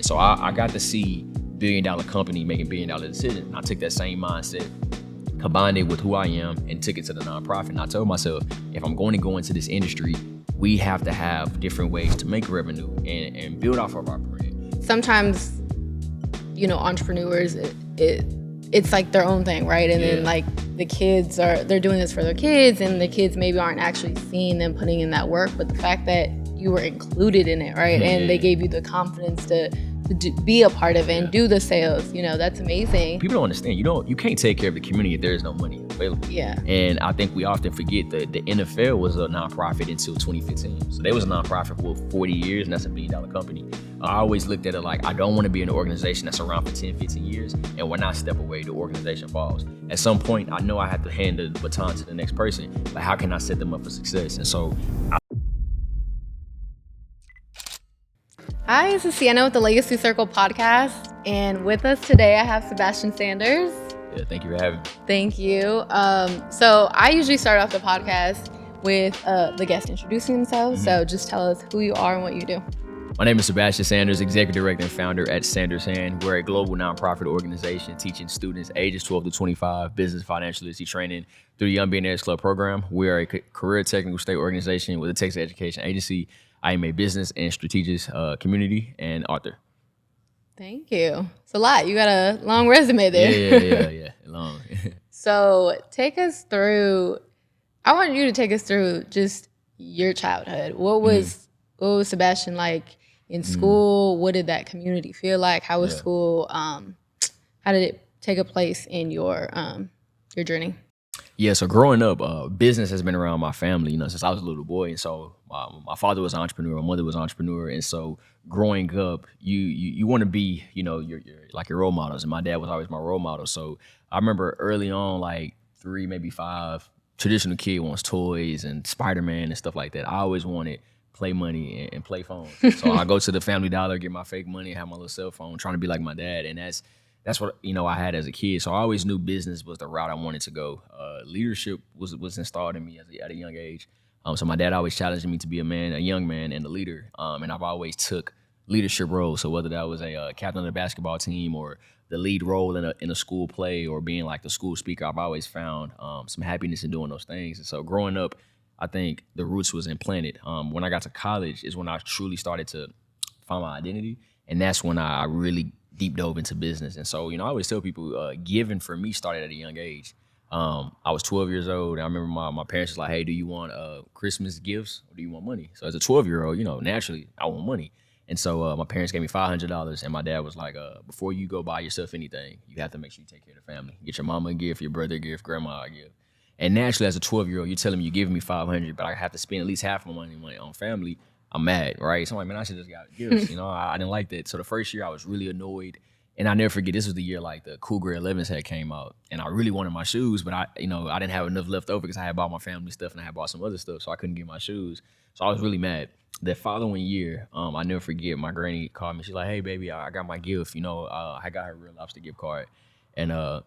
So I got to see billion-dollar company making billion-dollar decisions. And I took that same mindset, combined it with who I am, and took it to the nonprofit. And I told myself, if I'm going to go into this industry, we have to have different ways to make revenue and build off of our brand. Sometimes, entrepreneurs, it's like their own thing, right? And then like the kids they're doing this for their kids, and the kids maybe aren't actually seeing them putting in that work. But the fact that you were included in it, right? And they gave you the confidence to be a part of it and do the sales, that's amazing. People don't understand, you can't take care of the community if there is no money available. Yeah. And I think we often forget that the NFL was a nonprofit until 2015. So they was a nonprofit for 40 years, and that's $1 billion company. I always looked at it like, I don't want to be in an organization that's around for 10, 15 years, and when I step away, the organization falls. At some point, I know I have to hand the baton to the next person. Like, how can I set them up for success? And so Hi, this is Sienna with the Legacy Circle podcast, and with us today I have Sebastian Sanders. Yeah, thank you for having me. Thank you. So I usually start off the podcast with the guest introducing themselves. So just tell us who you are and what you do. My name is Sebastian Sanders, Executive Director and Founder at Sanders Hand. We're a global nonprofit organization teaching students ages 12 to 25 business financial literacy training through the Young Billionaires Club program. We are a career technical state organization with a Texas education agency. I am a business and strategist, community, and author. Thank you. It's a lot. You got a long resume there. Yeah. Long. So I want you to take us through just your childhood. What was Sebastian like in school? What did that community feel like? How was school? How did it take a place in your journey? Yeah, so growing up, business has been around my family, since I was a little boy. And so my father was an entrepreneur, my mother was an entrepreneur. And so growing up, you want to be, your like your role models. And my dad was always my role model. So I remember early on, like 3, maybe 5, traditional kid wants toys and Spider-Man and stuff like that. I always wanted play money and play phones. So I go to the Family Dollar, get my fake money, and have my little cell phone, trying to be like my dad. And that's what I had as a kid. So I always knew business was the route I wanted to go. Leadership was installed in me at a young age. So my dad always challenged me to be a young man, and a leader. And I've always took leadership roles. So whether that was a captain of the basketball team, or the lead role in a school play, or being like the school speaker, I've always found some happiness in doing those things. And so growing up, I think the roots was implanted. When I got to college is when I truly started to find my identity, and that's when I really deep dove into business. And so, I always tell people, giving for me started at a young age. I was 12 years old. And I remember my parents was like, hey, do you want Christmas gifts or do you want money? So as a 12-year-old, naturally I want money. And so my parents gave me $500, and my dad was like, before you go buy yourself anything, you have to make sure you take care of the family. Get your mama a gift, your brother a gift, grandma a gift. And naturally, as a 12-year-old, you're telling me you're giving me $500, but I have to spend at least half my money on family. I'm mad, right? So I'm like, man, I should just got gifts. I didn't like that. So the first year I was really annoyed. And I never forget, this was the year like the Cool Grey 11s had came out, and I really wanted my shoes, but I didn't have enough left over because I had bought my family stuff and I had bought some other stuff, so I couldn't get my shoes. So I was really mad. The following year, I never forget, my granny called me. She's like, hey, baby, I got my gift. I got her Real Lobster gift card. And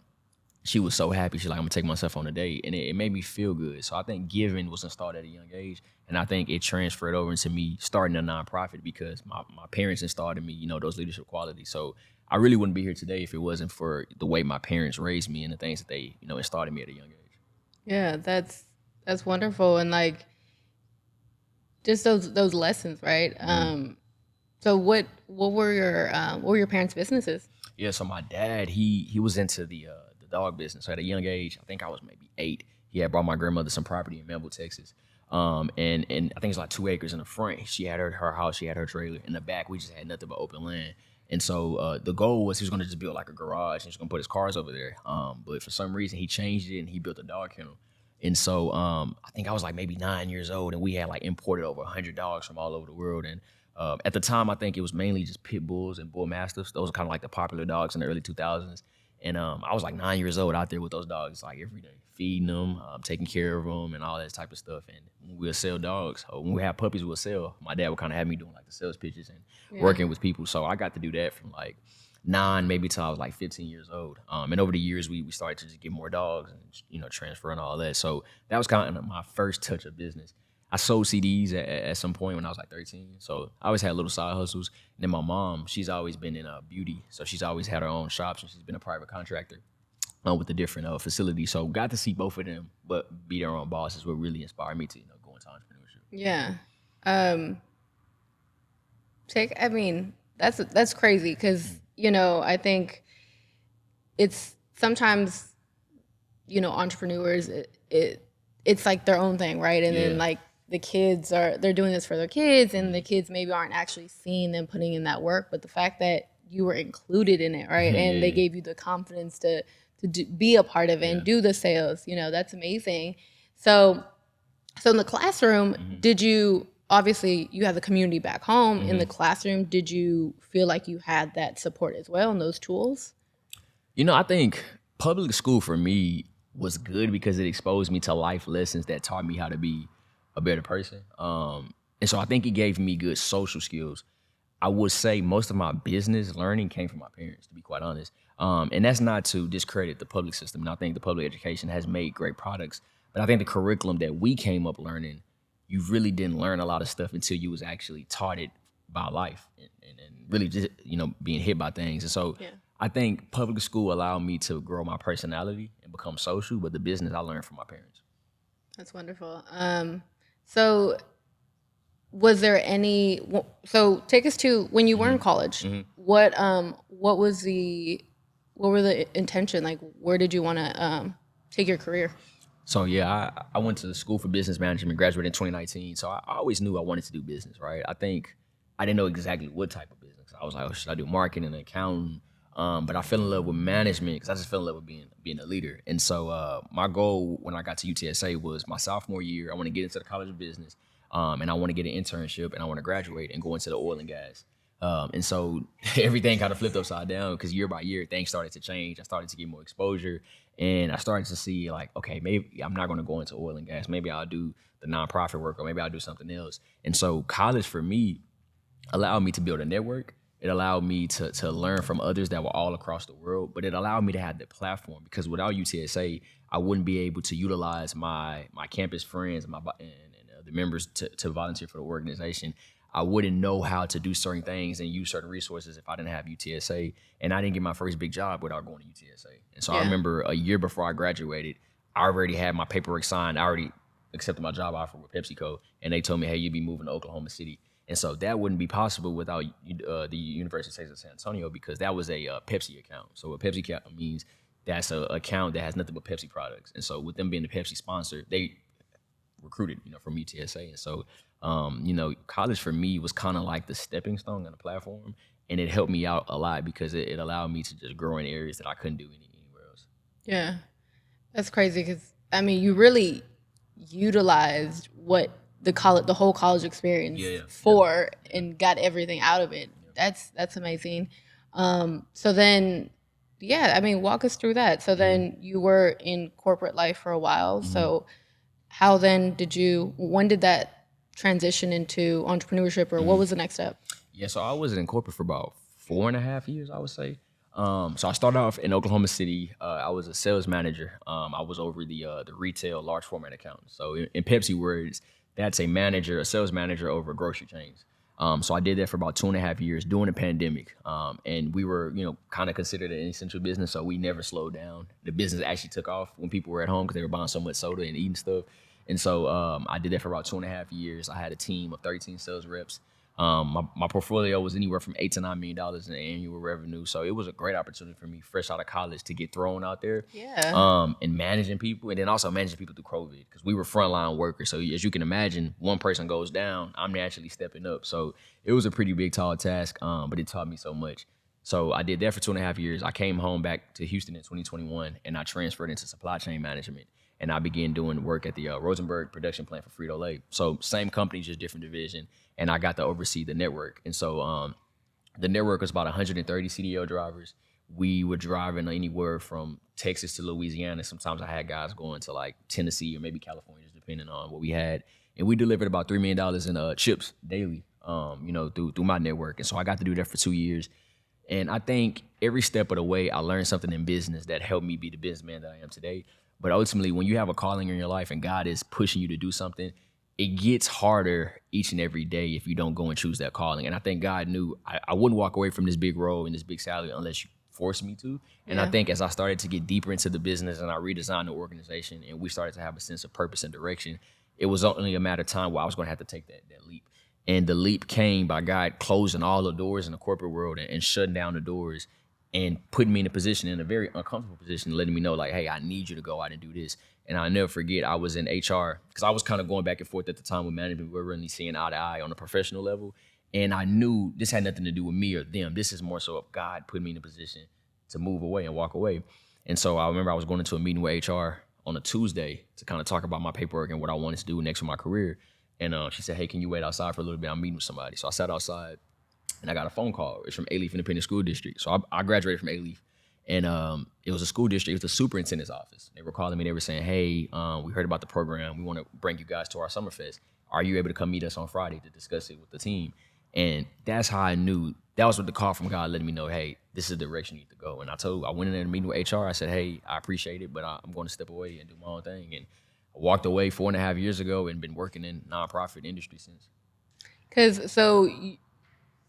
she was so happy. She's like, I'm gonna take myself on a date. And it made me feel good. So I think giving was installed at a young age. And I think it transferred over into me starting a nonprofit because my parents installed in me, those leadership qualities. So I really wouldn't be here today if it wasn't for the way my parents raised me and the things that they, installed in me at a young age. Yeah, that's wonderful. And like just those lessons, right? So what were your parents' businesses? Yeah, so my dad, he was into the dog business. So at a young age, I think I was maybe 8, he had brought my grandmother some property in Melville, Texas. And I think it's like 2 acres in the front. She had her house, she had her trailer. In the back, we just had nothing but open land. And so the goal was he was gonna just build like a garage and he was gonna put his cars over there. But for some reason he changed it and he built a dog kennel. And so I think I was like maybe 9 years old, and we had like imported over 100 dogs from all over the world. And at the time, I think it was mainly just pit bulls and bull mastiffs. Those were kind of like the popular dogs in the early 2000s. And I was like 9 years old out there with those dogs like every day, feeding them, taking care of them, and all that type of stuff. And we'll sell dogs. When we have puppies, we'll sell. My dad would kind of have me doing like the sales pitches and working with people. So I got to do that from like 9 maybe till I was like 15 years old. And over the years, we started to just get more dogs and, transfer and all that. So that was kind of my first touch of business. I sold CDs at some point when I was like 13. So I always had little side hustles. And then my mom, she's always been in beauty. So she's always had her own shops and she's been a private contractor with the different facilities. So got to see both of them, but be their own boss is what really inspired me to, go into entrepreneurship. Yeah. Um, I mean, that's crazy because, I think it's sometimes, entrepreneurs, it's like their own thing, right? And then like the kids they're doing this for their kids and the kids maybe aren't actually seeing them putting in that work. But the fact that you were included in it, right? And they gave you the confidence to be a part of it and do the sales, that's amazing. So in the classroom, did you, obviously you have the community back home, in the classroom, did you feel like you had that support as well and those tools? I think public school for me was good because it exposed me to life lessons that taught me how to be a better person. And so I think it gave me good social skills. I would say most of my business learning came from my parents, to be quite honest. And that's not to discredit the public system. And I think the public education has made great products. But I think the curriculum that we came up learning, you really didn't learn a lot of stuff until you was actually taught it by life and really just, being hit by things. And so I think public school allowed me to grow my personality and become social, but the business I learned from my parents. That's wonderful. So was there any, so take us to when you were in college, what were the intention? Like, where did you want to take your career? So I went to school for business management, graduated in 2019. So I always knew I wanted to do business, right? I think I didn't know exactly what type of business. I was like, should I do marketing and accounting? But I fell in love with management because I just fell in love with being a leader. And so my goal when I got to UTSA was my sophomore year, I want to get into the College of Business, and I want to get an internship, and I want to graduate and go into the oil and gas. And so everything kind of flipped upside down because year by year, things started to change. I started to get more exposure and I started to see like, okay, maybe I'm not going to go into oil and gas. Maybe I'll do the nonprofit work or maybe I'll do something else. And so college for me allowed me to build a network. It allowed me to learn from others that were all across the world, but it allowed me to have the platform because without UTSA, I wouldn't be able to utilize my campus friends and the members to volunteer for the organization. I wouldn't know how to do certain things and use certain resources if I didn't have UTSA. And I didn't get my first big job without going to UTSA. And so I remember a year before I graduated, I already had my paperwork signed. I already accepted my job offer with PepsiCo. And they told me, hey, you'll be moving to Oklahoma City. And so that wouldn't be possible without the University of Texas San Antonio because that was a Pepsi account. So a Pepsi account means that's an account that has nothing but Pepsi products. And so with them being the Pepsi sponsor, they recruited, from UTSA. And so, college for me was kind of like the stepping stone and the platform. And it helped me out a lot because it allowed me to just grow in areas that I couldn't do anywhere else. Yeah, that's crazy because, I mean, you really utilized what the whole college experience and got everything out of it. That's amazing. So then, I mean, walk us through that. So then you were in corporate life for a while. So how then when did that transition into entrepreneurship or what was the next step? Yeah, so I was in corporate for about 4.5 years, I would say. So I started off in Oklahoma City. I was a sales manager. I was over the retail large format accounts. So in Pepsi words, that's a sales manager over grocery chains. So I did that for about 2.5 years during the pandemic. And we were, kind of considered an essential business. So we never slowed down. The business actually took off when people were at home because they were buying so much soda and eating stuff. And so I did that for about 2.5 years. I had a team of 13 sales reps. My portfolio was anywhere from $8 to $9 million in annual revenue. So it was a great opportunity for me fresh out of college to get thrown out there. And managing people and then also managing people through COVID because we were frontline workers. So as you can imagine, one person goes down, I'm naturally stepping up. So it was a pretty big, tall task, but it taught me so much. So I did that for 2.5 years. I came home back to Houston in 2021 and I transferred into supply chain management. And I began doing work at the Rosenberg production plant for Frito-Lay. So same company, just different division. And I got to oversee the network. And so the network was about 130 CDL drivers. We were driving anywhere from Texas to Louisiana. Sometimes I had guys going to like Tennessee or maybe California, just depending on what we had. And we delivered about $3 million in chips daily, through my network. And so I got to do that for 2 years. And I think every step of the way, I learned something in business that helped me be the businessman that I am today. But ultimately, when you have a calling in your life and God is pushing you to do something, it gets harder each and every day if you don't go and choose that calling. And I think God knew I wouldn't walk away from this big role and this big salary unless you forced me to. And I think as I started to get deeper into the business and I redesigned the organization and we started to have a sense of purpose and direction, it was only a matter of time where I was going to have to take that leap. And the leap came by God closing all the doors in the corporate world and shutting down the doors and putting me in a position, in a very uncomfortable position, letting me know like, hey, I need you to go out and do this. And I'll never forget, I was in HR because I was kind of going back and forth at the time with management. We were really seeing eye to eye on a professional level. And I knew this had nothing to do with me or them. This is more so of God putting me in a position to move away and walk away. And so I remember I was going into a meeting with HR on a Tuesday to kind of talk about my paperwork and what I wanted to do next for my career. And she said, hey, can you wait outside for a little bit? I'm meeting with somebody. So I sat outside and I got a phone call. It's from Alief Independent School District. So I graduated from Alief. And it was a school district. It was the superintendent's office. They were calling me. They were saying, hey, we heard about the program. We want to bring you guys to our Summerfest. Are you able to come meet us on Friday to discuss it with the team? And that's how I knew. That was what the call from God letting me know, hey, this is the direction you need to go. And I went in there and meeting with HR. I said, hey, I appreciate it, but I'm going to step away and do my own thing. And I walked away 4.5 years ago and been working in nonprofit industry since. Because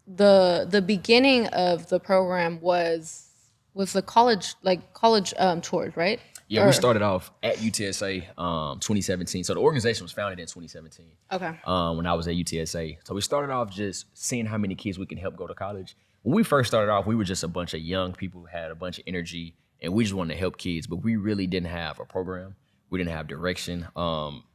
the beginning of the program was the college tours, right? Yeah, we started off at UTSA 2017. So the organization was founded in 2017. Okay. When I was at UTSA. So we started off just seeing how many kids we can help go to college. When we first started off, we were just a bunch of young people who had a bunch of energy and we just wanted to help kids, but we really didn't have a program. We didn't have direction.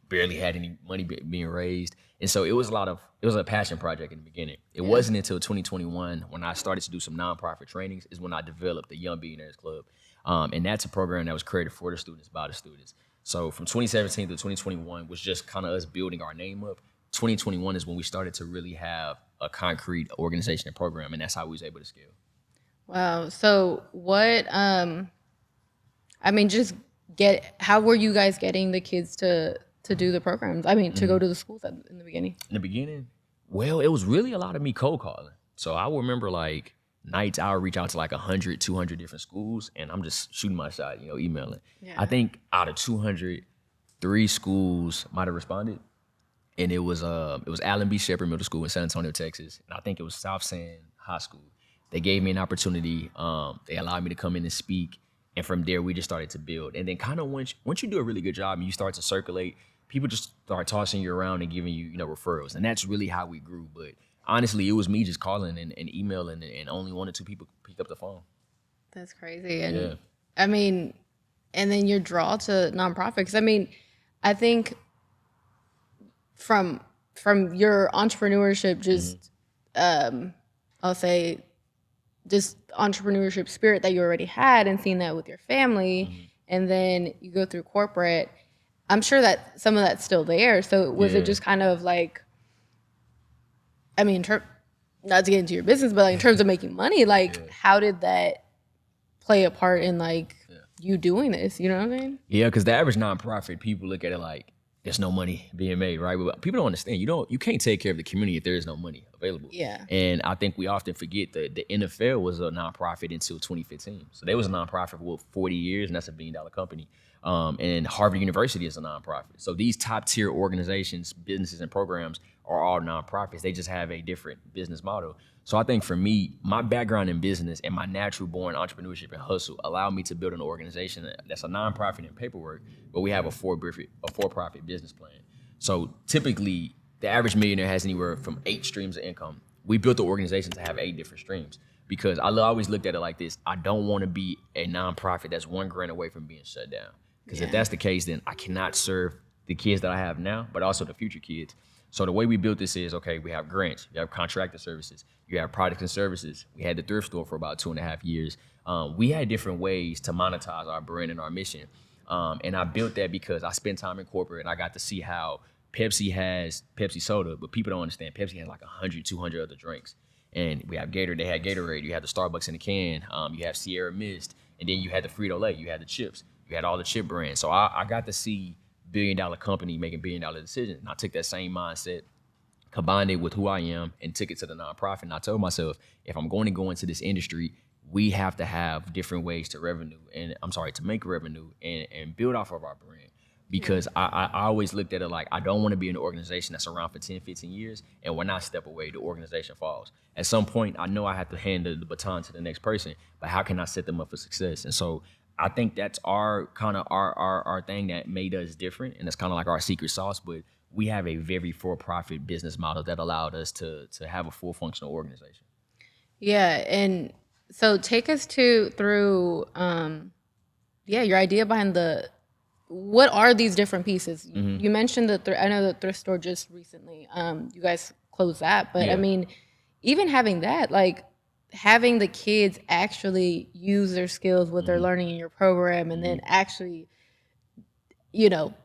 Barely had any money being raised. And so it was a passion project in the beginning. It wasn't until 2021 when I started to do some nonprofit trainings is when I developed the Young Billionaires Club. And that's a program that was created for the students, by the students. So from 2017 to 2021 was just kind of us building our name up. 2021 is when we started to really have a concrete organization and program, and that's how we was able to scale. Wow. So what, how were you guys getting the kids to do the programs? To go to the schools in the beginning? In the beginning, well, it was really a lot of me cold calling. So I remember like nights I would reach out to like 100, 200 different schools and I'm just shooting my shot, emailing. Yeah. I think out of 200, 3 schools might have responded. And it was Allen B. Shepherd Middle School in San Antonio, Texas. And I think it was South San High School. They gave me an opportunity. They allowed me to come in and speak. And from there, we just started to build. And then kind of once you do a really good job and you start to circulate, people just start tossing you around and giving you, referrals. And that's really how we grew. But honestly, it was me just calling and emailing and only 1 or 2 people picked up the phone. That's crazy. And and then your draw to nonprofits. I think from your entrepreneurship, just I'll say just entrepreneurship spirit that you already had and seeing that with your family, and then you go through corporate, I'm sure that some of that's still there. So was it just kind of like, not to get into your business, but like in terms of making money, how did that play a part in you doing this? You know what I mean? Yeah, because the average nonprofit, people look at it like there's no money being made, right? But people don't understand. You can't take care of the community if there is no money available. Yeah. And I think we often forget that the NFL was a nonprofit until 2015. So they was a nonprofit for 40 years, and that's $1 billion company. And Harvard University is a nonprofit. So these top tier organizations, businesses, and programs are all nonprofits. They just have a different business model. So I think for me, my background in business and my natural born entrepreneurship and hustle allowed me to build an organization that's a nonprofit in paperwork, but we have a for-profit business plan. So typically, the average millionaire has anywhere from 8 streams of income. We built the organization to have 8 different streams because I always looked at it like this. I don't want to be a nonprofit that's $1 away from being shut down. Because if that's the case, then I cannot serve the kids that I have now, but also the future kids. So the way we built this is, okay, we have grants, you have contracted services, you have products and services. We had the thrift store for about 2.5 years. We had different ways to monetize our brand and our mission. And I built that because I spent time in corporate and I got to see how Pepsi has Pepsi soda, but people don't understand Pepsi has like 100, 200 other drinks. And we have Gator, they had Gatorade, you had the Starbucks in the can, you have Sierra Mist, and then you had the Frito-Lay, you had the chips, you had all the chip brands. So I got to see billion-dollar company making billion-dollar decisions. And I took that same mindset, combined it with who I am, and took it to the nonprofit. And I told myself, if I'm going to go into this industry, we have to have different ways to make revenue and build off of our brand. because I always looked at it like I don't want to be in an organization that's around for 10, 15 years, and when I step away, the organization falls. At some point, I know I have to hand the baton to the next person, but how can I set them up for success? And so I think that's our kind of our thing that made us different, and it's kind of like our secret sauce. But we have a very for-profit business model that allowed us to have a full functional organization. Yeah, and so take us to through your idea behind the what are these different pieces? You mentioned the I know the thrift store just recently. You guys closed that, but I Yeah. mean, even having that, like having the kids actually use their skills, what they're learning in your program, and then actually,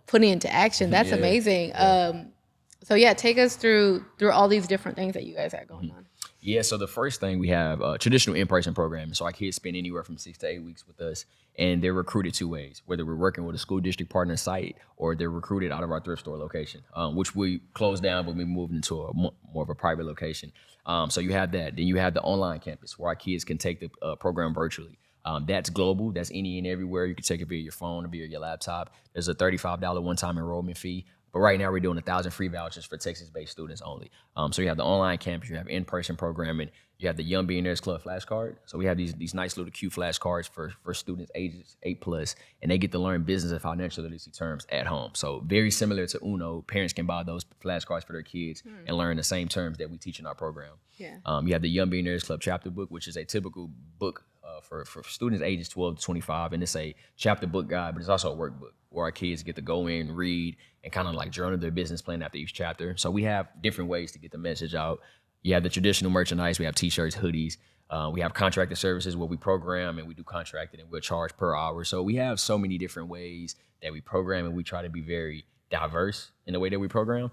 putting into action. That's Yeah. amazing. Yeah. So yeah, take us through all these different things that you guys have going on. Yeah, so the first thing we have traditional in-person programming. So our kids spend anywhere from 6 to 8 weeks with us, and they're recruited two ways: whether we're working with a school district partner site or they're recruited out of our thrift store location, which we closed down, but we moved into a more of a private location. So you have that. Then you have the online campus where our kids can take the program virtually. That's global. That's any and everywhere. You can take it via your phone or via your laptop. There's a $35 one-time enrollment fee. But right now we're doing 1,000 free vouchers for Texas-based students only. So you have the online campus, you have in-person programming, you have the Young Billionaires Club flashcard. So we have these nice little cute flashcards for students ages 8+, and they get to learn business and financial literacy terms at home. So very similar to Uno, parents can buy those flashcards for their kids and learn the same terms that we teach in our program. Yeah. You have the Young Billionaires Club chapter book, which is a typical book for students ages 12 to 25, and it's a chapter book guide, but it's also a workbook where our kids get to go in, read, and kind of like journal their business plan after each chapter. So we have different ways to get the message out. You have the traditional merchandise. We have t-shirts, hoodies. We have contracted services where we program and we do contracted and we'll charge per hour. So we have so many different ways that we program, and we try to be very diverse in the way that we program.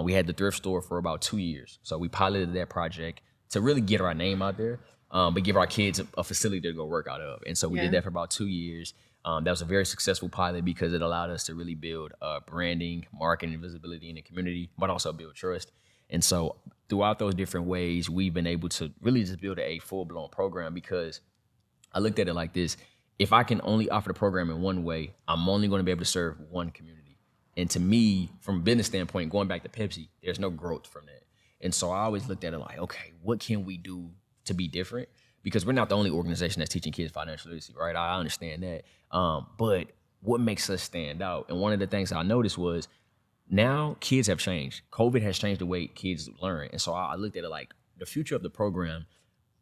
We had the thrift store for about 2 years. So we piloted that project to really get our name out there, but give our kids a facility to go work out of. And so we did that for about 2 years. That was a very successful pilot because it allowed us to really build branding, marketing, visibility in the community, but also build trust. And so throughout those different ways, we've been able to really just build a full-blown program, because I looked at it like this: if I can only offer the program in one way, I'm only going to be able to serve one community. And to me, from a business standpoint, going back to Pepsi, there's no growth from that. And so I always looked at it like, okay, what can we do to be different? Because we're not the only organization that's teaching kids financial literacy, right? I understand that. But what makes us stand out? And one of the things I noticed was now kids have changed. COVID has changed the way kids learn. And so I looked at it like the future of the program,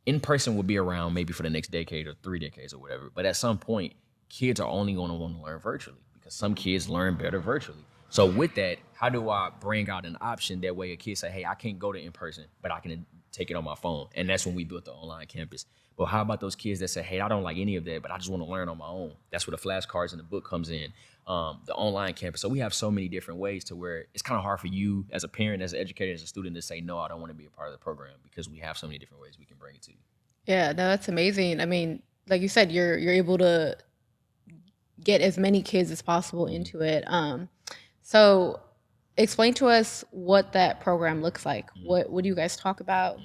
in person will be around maybe for the next decade or 3 decades or whatever. But at some point, kids are only going to want to learn virtually because some kids learn better virtually. So with that, how do I bring out an option that way a kid say, hey, I can't go to in person, but I can take it on my phone? And that's when we built the online campus. But how about those kids that say, hey, I don't like any of that, but I just want to learn on my own? That's where the flashcards and the book comes in, the online campus. So we have so many different ways to where it's kind of hard for you as a parent, as an educator, as a student to say, no, I don't want to be a part of the program, because we have so many different ways we can bring it to you. Yeah, no, that's amazing. I mean, like you said, you're able to get as many kids as possible into it. So explain to us what that program looks like. What do you guys talk about?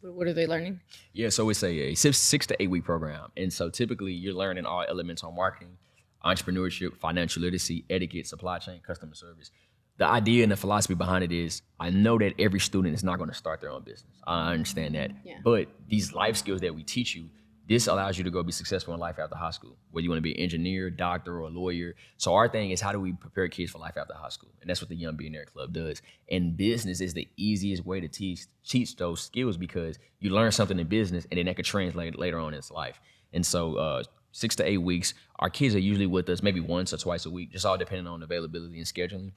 What are they learning? Yeah, so it's a 6 to 8 week program. And so typically you're learning all elements on marketing, entrepreneurship, financial literacy, etiquette, supply chain, customer service. The idea and the philosophy behind it is, I know that every student is not going to start their own business. I understand that. Yeah. But these life skills that we teach you, this allows you to go be successful in life after high school, whether you want to be an engineer, doctor, or a lawyer. So our thing is, how do we prepare kids for life after high school? And that's what the Young Billionaire Club does. And business is the easiest way to teach those skills, because you learn something in business and then that could translate later on in its life. And so 6 to 8 weeks, our kids are usually with us maybe once or twice a week, just all depending on availability and scheduling.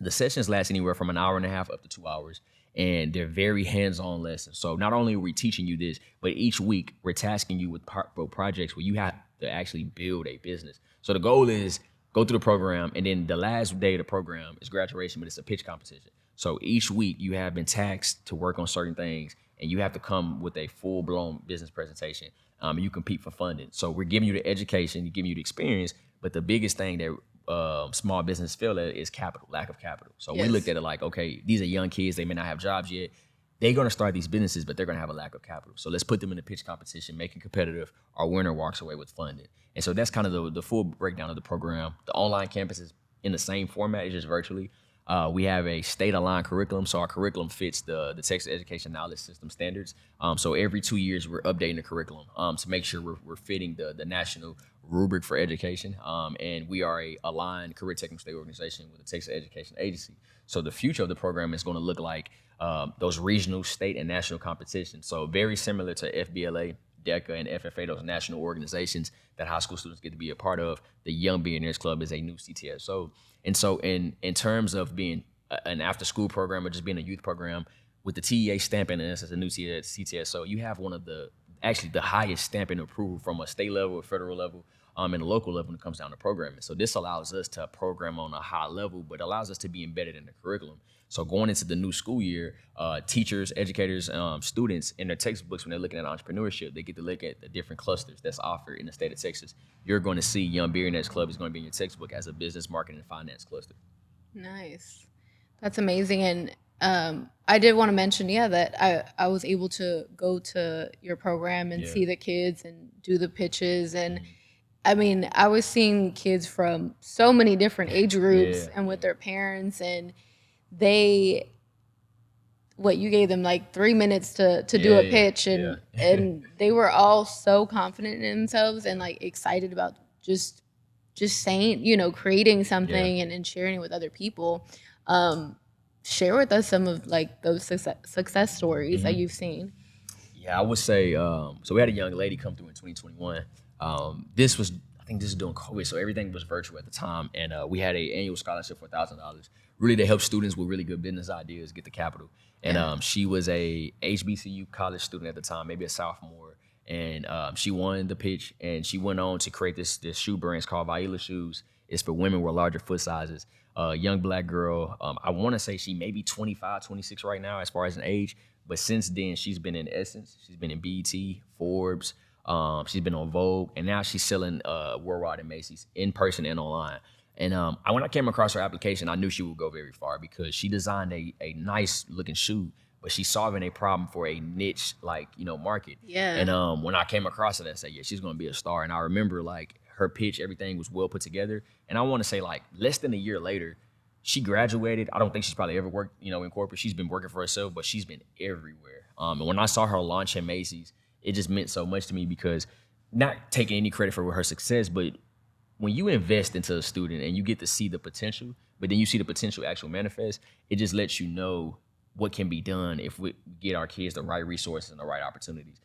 The sessions last anywhere from an hour and a half up to 2 hours, and they're very hands-on lessons. So not only are we teaching you this, but each week we're tasking you with projects where you have to actually build a business. So the goal is go through the program, and then the last day of the program is graduation, but it's a pitch competition. So each week you have been tasked to work on certain things, and you have to come with a full-blown business presentation. And you compete for funding. So we're giving you the education, we're giving you the experience, but the biggest thing that small business feel at is capital, lack of capital. So we looked at it like, okay, these are young kids, they may not have jobs yet. They're going to start these businesses, but they're going to have a lack of capital. So let's put them in a pitch competition, make it competitive. Our winner walks away with funding. And so that's kind of the full breakdown of the program. The online campus is in the same format, it's just virtually. We have a state-aligned curriculum, so our curriculum fits the Texas Education Knowledge System standards. So every 2 years, we're updating the curriculum to make sure we're fitting the national rubric for education. And we are a aligned career technical state organization with the Texas Education Agency. So the future of the program is going to look like those regional, state, and national competitions. So very similar to FBLA, DECA, and FFA, those national organizations that high school students get to be a part of. The Young Billionaires Club is a new CTSO. And so in terms of being an after school program or just being a youth program, with the TEA stamping us as a new CTSO, you have one of the actually the highest stamping approval from a state level, a federal level, and a local level when it comes down to programming. So this allows us to program on a high level, but allows us to be embedded in the curriculum. So going into the new school year, teachers, educators, students in their textbooks, when they're looking at entrepreneurship, they get to look at the different clusters that's offered in the state of Texas. You're going to see Young Billionaires Club is going to be in your textbook as a business, marketing, and finance cluster. Nice. That's amazing. And I did want to mention, yeah, that I was able to go to your program and see the kids and do the pitches. And I mean, I was seeing kids from so many different age groups and with their parents, and they, what, you gave them like 3 minutes to do a pitch, and and they were all so confident in themselves and like excited about just saying, you know, creating something and sharing it with other people. Share with us some of like those success stories that you've seen. Yeah, I would say, so we had a young lady come through in 2021. This was, I think this is during COVID, so everything was virtual at the time. And we had an annual scholarship for $1,000, really to help students with really good business ideas get the capital. And she was a HBCU college student at the time, maybe a sophomore. And she won the pitch, and she went on to create this shoe brand called Vaila Shoes. It's for women with larger foot sizes. Young black girl. I want to say she may be 25, 26 right now as far as an age. But since then, she's been in Essence. She's been in BET, Forbes. She's been on Vogue. And now she's selling worldwide in Macy's, in person and online. And when I came across her application, I knew she would go very far because she designed a nice looking shoe, but she's solving a problem for a niche, like, you know, market. Yeah. And when I came across it, I said, yeah, she's going to be a star. And I remember, like, her pitch, everything was well put together. And I want to say, like, less than a year later, she graduated. I don't think she's probably ever worked, you know, in corporate. She's been working for herself, but she's been everywhere. And when I saw her launch at Macy's, it just meant so much to me because, not taking any credit for her success, but when you invest into a student and you get to see the potential, but then you see the potential actually manifest, it just lets you know what can be done if we get our kids the right resources and the right opportunities.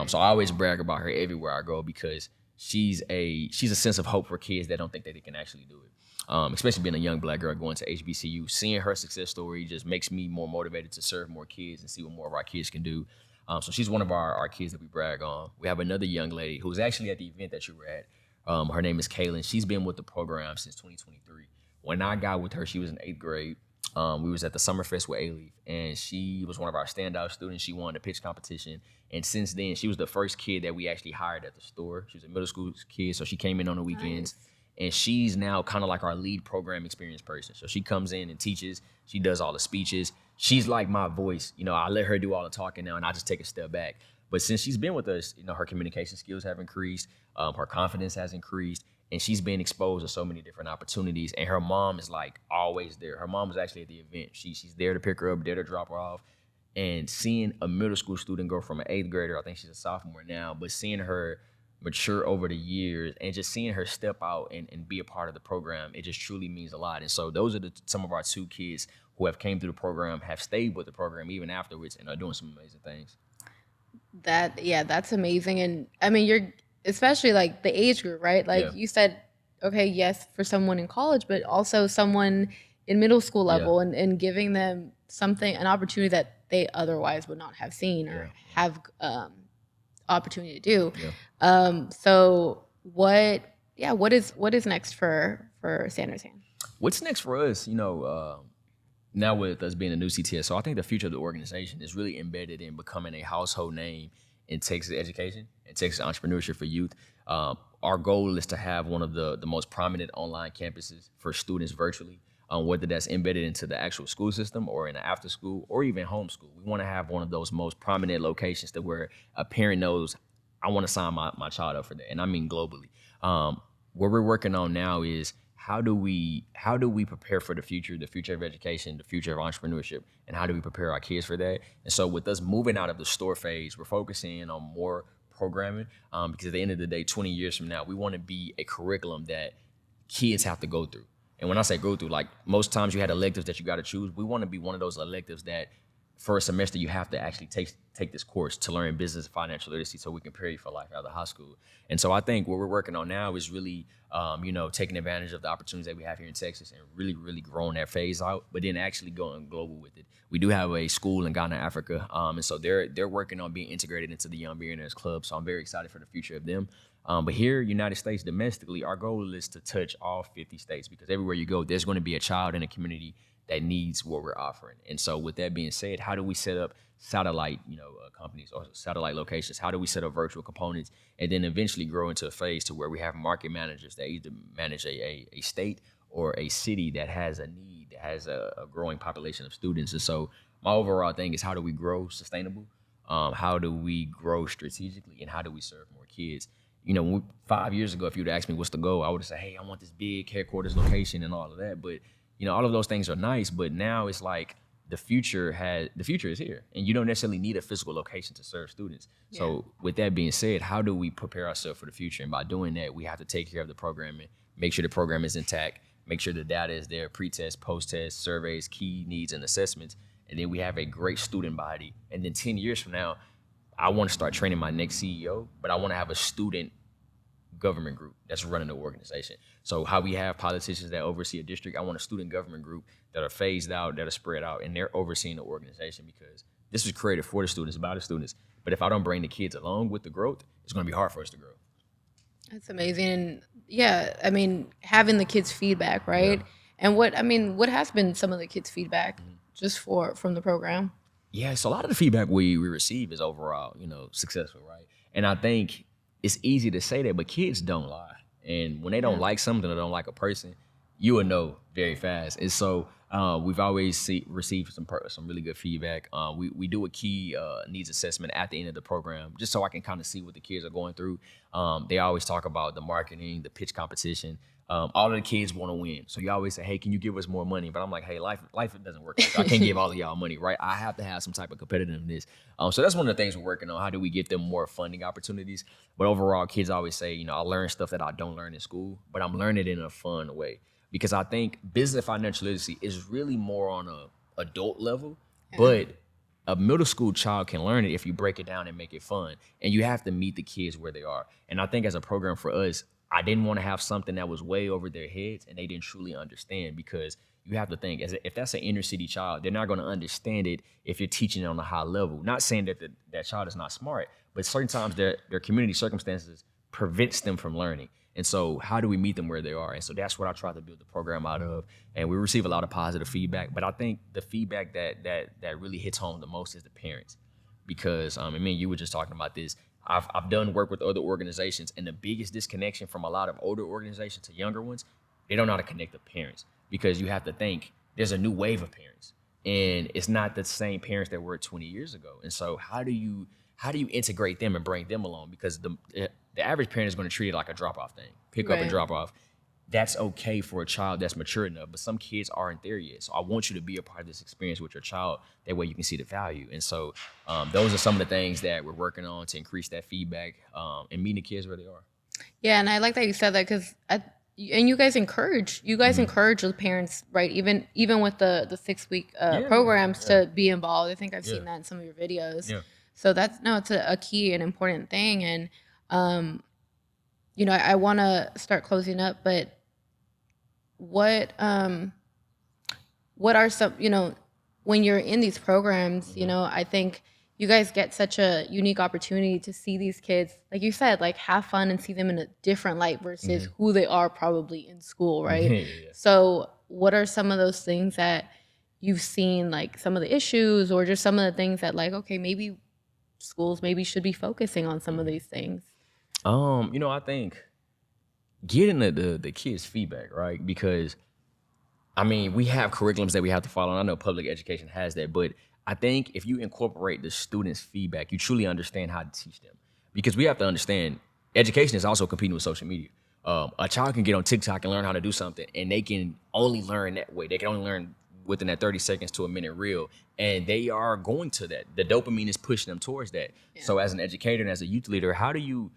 So I always brag about her everywhere I go because she's a sense of hope for kids that don't think that they can actually do it. Especially being a young black girl going to HBCU, seeing her success story just makes me more motivated to serve more kids and see what more of our kids can do. So she's one of our kids that we brag on. We have another young lady who's actually at the event that you were at. Her name is Kaylin. She's been with the program since 2023. When I got with her, she was in 8th grade. We was at the Summerfest with A-Leaf, and she was one of our standout students. She won the pitch competition, and since then, she was the first kid that we actually hired at the store. She was a middle school kid, so she came in on the weekends. Nice. And she's now kind of like our lead program experience person. So she comes in and teaches. She does all the speeches. She's like my voice. You know, I let her do all the talking now, and I just take a step back. But since she's been with us, you know, her communication skills have increased. Her confidence has increased. And she's been exposed to so many different opportunities. And her mom is like always there. Her mom was actually at the event. She's there to pick her up, there to drop her off. And seeing a middle school student go from an 8th grader, I think she's a sophomore now, but seeing her mature over the years and just seeing her step out and be a part of the program, it just truly means a lot. And so those are some of our 2 kids who have came through the program, have stayed with the program even afterwards, and are doing some amazing things. That's amazing. And I mean, you're especially like the age group, right? Like you said, okay, yes, for someone in college, but also someone in middle school level, and giving them something, an opportunity that they otherwise would not have seen or have opportunity to do. So what is next for Sanders Hand? What's next for us? You know, now with us being a new CTS, so I think the future of the organization is really embedded in becoming a household name in Texas education and Texas entrepreneurship for youth. Our goal is to have one of the most prominent online campuses for students virtually, whether that's embedded into the actual school system or in the after school or even homeschool. We want to have one of those most prominent locations that where a parent knows, I want to sign my child up for that. And I mean globally. What we're working on now is how do we prepare for the future of education, the future of entrepreneurship, and how do we prepare our kids for that? And so with us moving out of the store phase, we're focusing on more programming, because at the end of the day, 20 years from now, we want to be a curriculum that kids have to go through. And when I say go through, like most times you had electives that you got to choose. We want to be one of those electives that for a semester you have to actually take this course to learn business and financial literacy so we can prepare you for life out of high school. And so I think what we're working on now is really taking advantage of the opportunities that we have here in Texas and really growing that phase out, but then actually going global with it. We do have a school in Ghana, Africa, and so they're working on being integrated into the Young Billionaires Club. So I'm very excited for the future of them. But here, United States, domestically, our goal is to touch all 50 states, because everywhere you go, there's going to be a child in a community that needs what we're offering. And so with that being said, how do we set up satellite, companies or satellite locations? How do we set up virtual components and then eventually grow into a phase to where we have market managers that either manage a state or a city that has a need, that has a growing population of students? And so my overall thing is, how do we grow sustainable? How do we grow strategically? And how do we serve more kids? 5 years ago, if you'd asked me what's the goal, I would have said, hey, I want this big headquarters location and all of that. But all of those things are nice, but now it's like the future is here, and you don't necessarily need a physical location to serve students. Yeah. So with that being said, how do we prepare ourselves for the future? And by doing that, we have to take care of the programming, make sure the program is intact, make sure the data is there, pre-test, post-test, surveys, key needs and assessments, and then we have a great student body. And then 10 years from now, I want to start training my next CEO, but I want to have a student government group that's running the organization. So how we have politicians that oversee a district, I want a student government group that are phased out, that are spread out, and they're overseeing the organization, because this was created for the students, by the students. But if I don't bring the kids along with the growth, it's going to be hard for us to grow. That's amazing. And yeah, I mean, having the kids' feedback, right? Yeah. And what has been some of the kids' feedback just from the program? Yeah, so a lot of the feedback we receive is overall, successful, right? And I think it's easy to say that, but kids don't lie. And when they don't like something or don't like a person, you will know very fast. And so we've always received some really good feedback. We do a key needs assessment at the end of the program, just so I can kind of see what the kids are going through. They always talk about the marketing, the pitch competition. All of the kids want to win. So you always say, hey, can you give us more money? But I'm like, hey, life doesn't work like that. I can't give all of y'all money, right? I have to have some type of competitiveness. So that's one of the things we're working on. How do we get them more funding opportunities? But overall, kids always say, I learn stuff that I don't learn in school, but I'm learning it in a fun way. Because I think business and financial literacy is really more on a adult level, but a middle school child can learn it if you break it down and make it fun. And you have to meet the kids where they are. And I think as a program for us, I didn't want to have something that was way over their heads and they didn't truly understand, because you have to think, if that's an inner city child, they're not going to understand it if you're teaching it on a high level. Not saying that that child is not smart, but certain times their community circumstances prevents them from learning. And so how do we meet them where they are? And so that's what I try to build the program out of. And we receive a lot of positive feedback, but I think the feedback that really hits home the most is the parents. Because, you were just talking about this. I've done work with other organizations, and the biggest disconnection from a lot of older organizations to younger ones, they don't know how to connect the parents, because you have to think there's a new wave of parents, and it's not the same parents that were 20 years ago. And so how do you integrate them and bring them along? Because the average parent is going to treat it like a drop-off thing, pick up and drop off. That's okay for a child that's mature enough, but some kids aren't there yet. So I want you to be a part of this experience with your child. That way you can see the value. And so those are some of the things that we're working on to increase that feedback and meeting the kids where they are. Yeah, and I like that you said that, because you guys encourage the parents, right? Even with the 6-week programs to be involved. I think I've seen that in some of your videos. Yeah. So it's a key and important thing. And I want to start closing up, but what are some, when you're in these programs, I think you guys get such a unique opportunity to see these kids, like you said, like have fun and see them in a different light versus who they are probably in school, right? So what are some of those things that you've seen, like some of the issues or just some of the things that, like, okay, maybe schools should be focusing on some of these things? I think getting the kids' feedback, right? Because we have curriculums that we have to follow, and I know public education has that, but I think if you incorporate the students' feedback, you truly understand how to teach them. Because we have to understand, education is also competing with social media. A child can get on TikTok and learn how to do something, and they can only learn that way. They can only learn within that 30 seconds to a minute reel, and they are going to that. The dopamine is pushing them towards that. Yeah. So as an educator and as a youth leader, how do you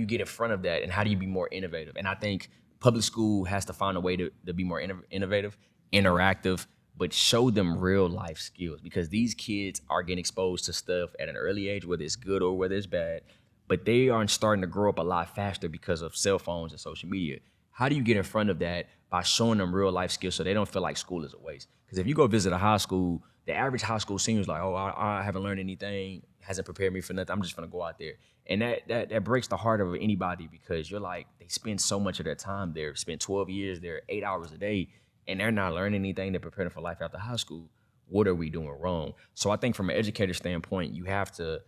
get in front of that, and how do you be more innovative? And I think public school has to find a way to be more innovative, interactive, but show them real life skills, because these kids are getting exposed to stuff at an early age, whether it's good or whether it's bad, but they aren't starting to grow up a lot faster because of cell phones and social media. How do you get in front of that by showing them real life skills so they don't feel like school is a waste? Because if you go visit a high school, the average high school senior is like, oh, I haven't learned anything, hasn't prepared me for nothing, I'm just gonna go out there. And that breaks the heart of anybody, because you're like, they spend so much of their time there, spend 12 years there, 8 hours a day, and they're not learning anything to prepare them for life after high school. What are we doing wrong? So I think from an educator standpoint, you have to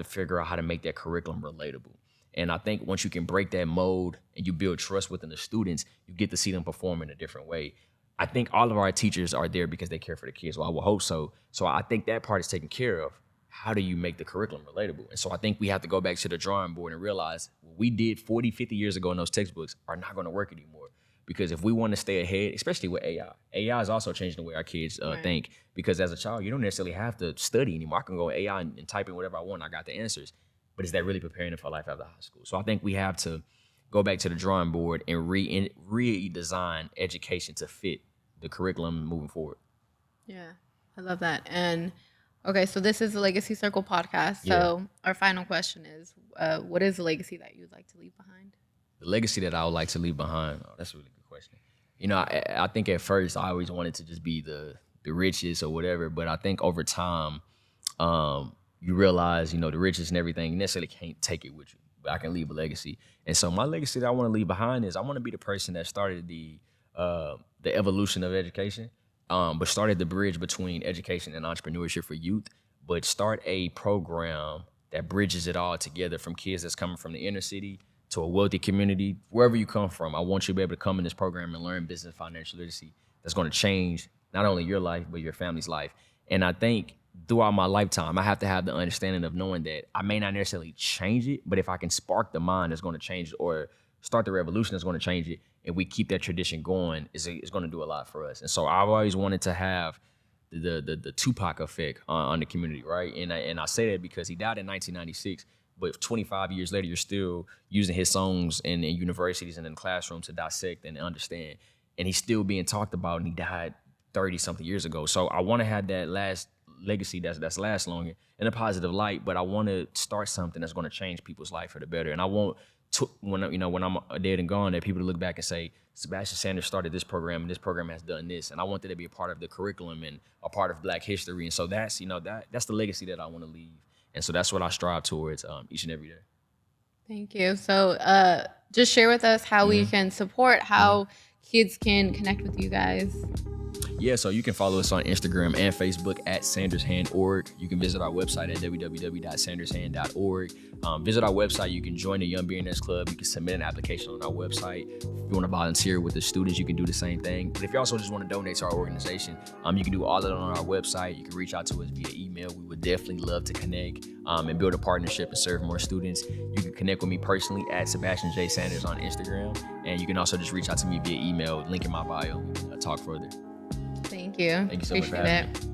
figure out how to make that curriculum relatable. And I think once you can break that mold and you build trust within the students, you get to see them perform in a different way. I think all of our teachers are there because they care for the kids. Well, I will hope so. So I think that part is taken care of. How do you make the curriculum relatable? And so I think we have to go back to the drawing board and realize what we did 40, 50 years ago in those textbooks are not going to work anymore. Because if we want to stay ahead, especially with AI is also changing the way our kids think. Because as a child, you don't necessarily have to study anymore. I can go AI and type in whatever I want. I got the answers. But is that really preparing them for life after high school? So I think we have to go back to the drawing board and redesign education to fit the curriculum moving forward. Yeah, I love that. And okay, so this is the Legacy Circle podcast. So our final question is, what is the legacy that you'd like to leave behind? The legacy that I would like to leave behind, that's a really good question. You know, I think at first I always wanted to just be the richest or whatever, but I think over time, you realize, you know, the riches and everything, you necessarily can't take it with you, but I can leave a legacy. And so my legacy that I want to leave behind is I want to be the person that started the evolution of education, but started the bridge between education and entrepreneurship for youth, but start a program that bridges it all together, from kids that's coming from the inner city to a wealthy community, wherever you come from. I want you to be able to come in this program and learn business financial literacy that's going to change not only your life, but your family's life. And I think throughout my lifetime, I have to have the understanding of knowing that I may not necessarily change it, but if I can spark the mind that's going to change it, or start the revolution that's going to change it, and we keep that tradition going, it's going to do a lot for us. And so I've always wanted to have the Tupac effect on the community, right? And I say that because he died in 1996, but 25 years later, you're still using his songs in universities and in classrooms to dissect and understand. And he's still being talked about, and he died 30-something years ago. So I want to have that last legacy that's last longer in a positive light, but I want to start something that's going to change people's life for the better. And I want to, when I'm dead and gone, that people to look back and say, Sebastian Sanders started this program, and this program has done this. And I want that to be a part of the curriculum and a part of Black history. And so that's the legacy that I want to leave. And so that's what I strive towards each and every day. Thank you. So just share with us how we can support, how kids can connect with you guys. Yeah, so you can follow us on Instagram and Facebook at SandersHand.org. You can visit our website at www.sandershand.org. Visit our website. You can join the Young Billionaires Club. You can submit an application on our website. If you want to volunteer with the students, you can do the same thing. But if you also just want to donate to our organization, you can do all of it on our website. You can reach out to us via email. We would definitely love to connect and build a partnership and serve more students. You can connect with me personally at Sebastian J. Sanders on Instagram. And you can also just reach out to me via email, link in my bio. We can talk further. Thank you. Thank you so much for having me.